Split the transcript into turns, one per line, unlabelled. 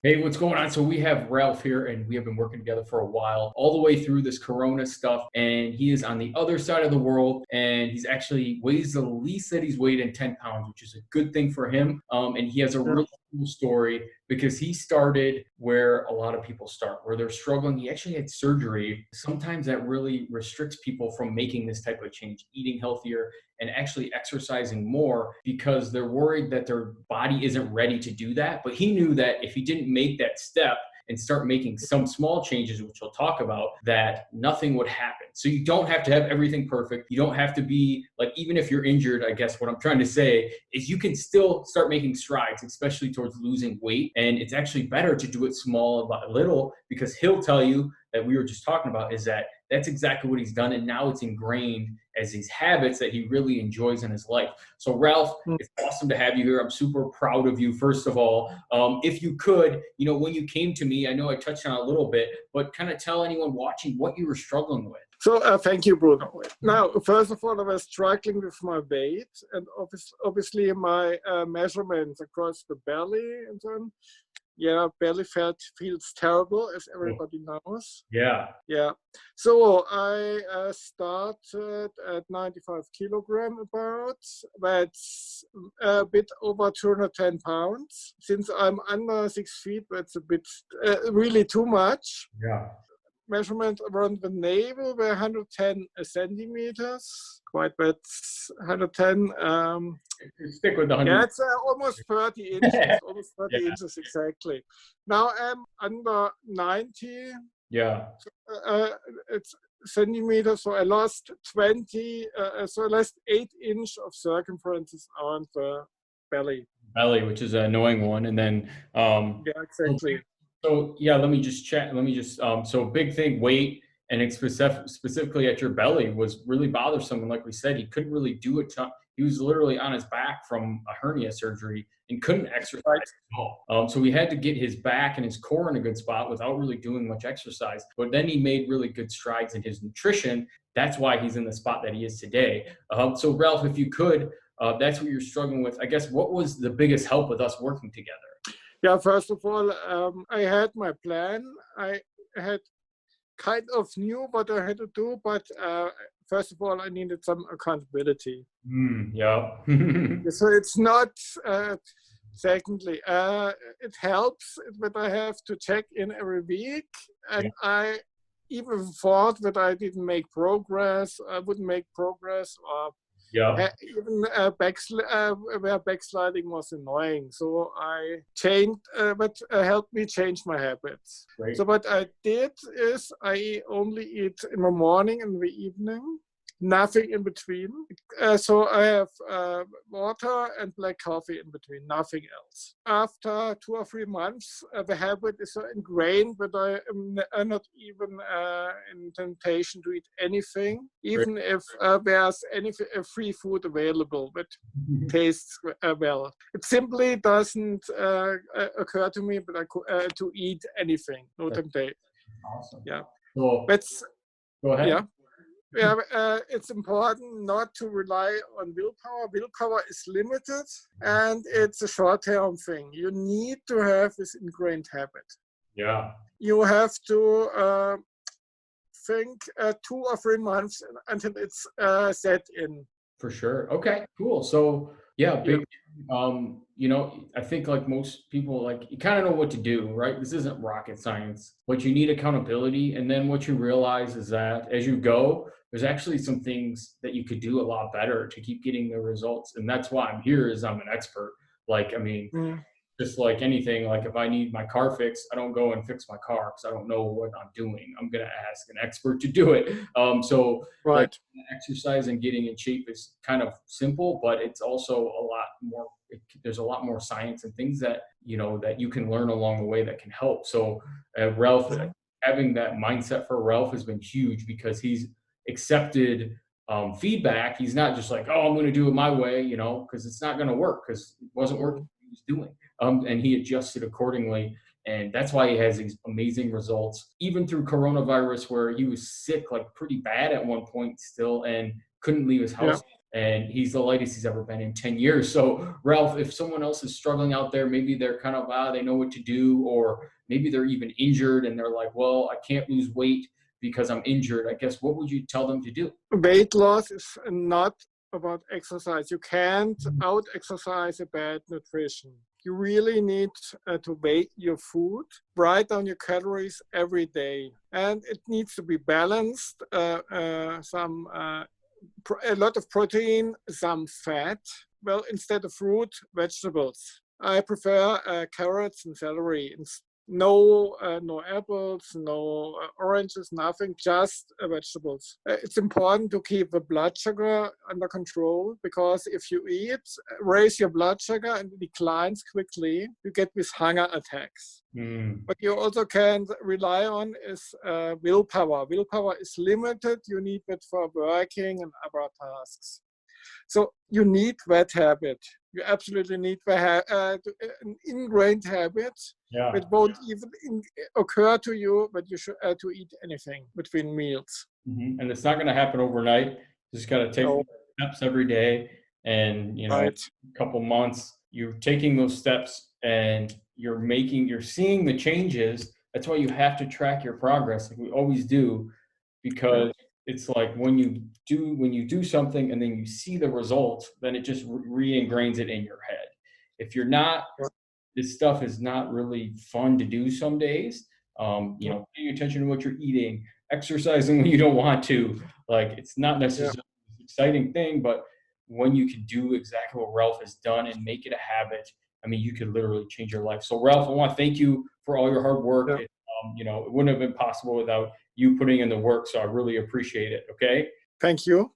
Hey, what's going on? So we have Ralph here, and we have been working together for a while, all the way through this Corona stuff. And he is on the other side of the world, and he's actually weighs the least that he's weighed in 10 pounds, which is a good thing for him. And he has a
Yeah.
really cool story because he started where a lot of people start, where they're struggling. He actually had surgery. Sometimes that really restricts people from making this type of change, eating healthier and actually exercising more because they're worried that their body isn't ready to do that. But he knew that if he didn't make that step and start making some small changes, which we'll talk about, that nothing would happen. So you don't have to have everything perfect. You don't have to be like, even if you're injured, I guess what I'm trying to say is you can still start making strides, especially towards losing weight. And it's actually better to do it small, but little, because he'll tell you that we were just talking about is that that's exactly what he's done. And now it's ingrained as these habits that he really enjoys in his life. So, Ralph,
Mm.
it's awesome to have you here. I'm super proud of you, first of all. If you could, when you came to me, I know I touched on it a little bit, but kind of tell anyone watching what you were struggling with.
So thank you, Bruno. Now, first of all, I was struggling with my weight and obviously my measurements across the belly and so on. Yeah, belly fat feels terrible, as everybody knows.
Yeah.
Yeah. So I started at 95 kilogram about. That's a bit over 210 pounds. Since I'm under 6 feet, that's a bit really too much.
Yeah.
Measurement around the navel were 110 centimeters. Quite bad, 110.
Stick with the
Yeah,
100.
it's almost 30 inches, almost 30
Yeah.
inches exactly. Now I'm under 90
Yeah.
it's centimeters, so I lost 20, so I lost 8 inches of circumference on the belly.
Belly, which is an annoying one. And then,
Yeah,
so
exactly.
So yeah, let me just chat. Let me just so big thing, weight and specifically at your belly was really bothersome. And like we said, he couldn't really do a ton. He was literally on his back from a hernia surgery and couldn't exercise
Right.
at all. So he had to get his back and his core in a good spot without really doing much exercise. But then he made really good strides in his nutrition. That's why he's in the spot that he is today. So Ralph, if you could, that's what you're struggling with. I guess what was the biggest help with us working together?
Yeah, first of all, I had my plan. I had kind of knew what I had to do, but first of all, I needed some accountability.
Yeah.
So it's not, secondly, it helps that I have to check in every week. And I even thought that I didn't make progress, I wouldn't make progress, or
Yeah.
even where backsliding was annoying. So I changed, but helped me change my habits.
Great.
So what I did is I only eat in the morning and the evening, nothing in between. So I have water and black coffee in between, nothing else. After 2 or 3 months, the habit is so ingrained that I am not even in temptation to eat anything,
Great.
even if there's any free food available that tastes well. It simply doesn't occur to me that to eat anything, no temptation.
Awesome.
Yeah,
Well,
that's,
go ahead.
yeah. Yeah, it's important not to rely on willpower. Willpower is limited and it's a short-term thing. You need to have this ingrained habit.
Yeah.
You have to think 2 or 3 months until it's set in.
For sure. Okay, cool. So yeah, big I think like most people, like you kind of know what to do, right? This isn't rocket science, but you need accountability. And then what you realize is that as you go, there's actually some things that you could do a lot better to keep getting the results. And that's why I'm here is I'm an expert. Like, I mean,
Mm.
just like anything, like if I need my car fixed, I don't go and fix my car because I don't know what I'm doing. I'm gonna ask an expert to do it. So like
Right.
exercise and getting in shape is kind of simple, but it's also a lot more. There's a lot more science and things that that you can learn along the way that can help. So Ralph,
Mhm.
having that mindset for Ralph has been huge because he's accepted feedback. He's not just like, oh, I'm going to do it my way, because it's not going to work because it wasn't working
Mhm.
what he was doing. And he adjusted accordingly. And that's why he has these amazing results, even through coronavirus, where he was sick, like pretty bad at one point still, and couldn't leave his
Yeah.
house. and he's the lightest he's ever been in 10 years. So Ralph, if someone else is struggling out there, maybe they're kind of, they know what to do, or maybe they're even injured and they're like, well, I can't lose weight because I'm injured. I guess, what would you tell them to do?
Weight loss is not about exercise. You can't out-exercise a bad nutrition. You really need to weigh your food, write down your calories every day, and it needs to be balanced. A lot of protein, some fat. Well, instead of fruit, vegetables. I prefer carrots and celery. No apples, no oranges, nothing, just vegetables. It's important to keep the blood sugar under control, because if you raise your blood sugar and it declines quickly, you get these hunger attacks. What you also can rely on is willpower. Willpower is limited. You need it for working and other tasks. So you need that habit. You absolutely need an ingrained habit.
Yeah.
It won't even occur to you that you should to eat anything between meals.
And it's not going to happen overnight. You just got to take steps every day, and a couple months, you're taking those steps and you're seeing the changes. That's why you have to track your progress, like we always do, because it's like when you do something and then you see the results, then it just re-ingrains it in your head. If you're not, this stuff is not really fun to do some days. Paying attention to what you're eating, exercising when you don't want to, like, it's not necessarily an exciting thing, but when you can do exactly what Ralph has done and make it a habit, I mean, you could literally change your life. So Ralph, I want to thank you for all your hard work. It wouldn't have been possible without you putting in the work. So I really appreciate it. Okay.
Thank you.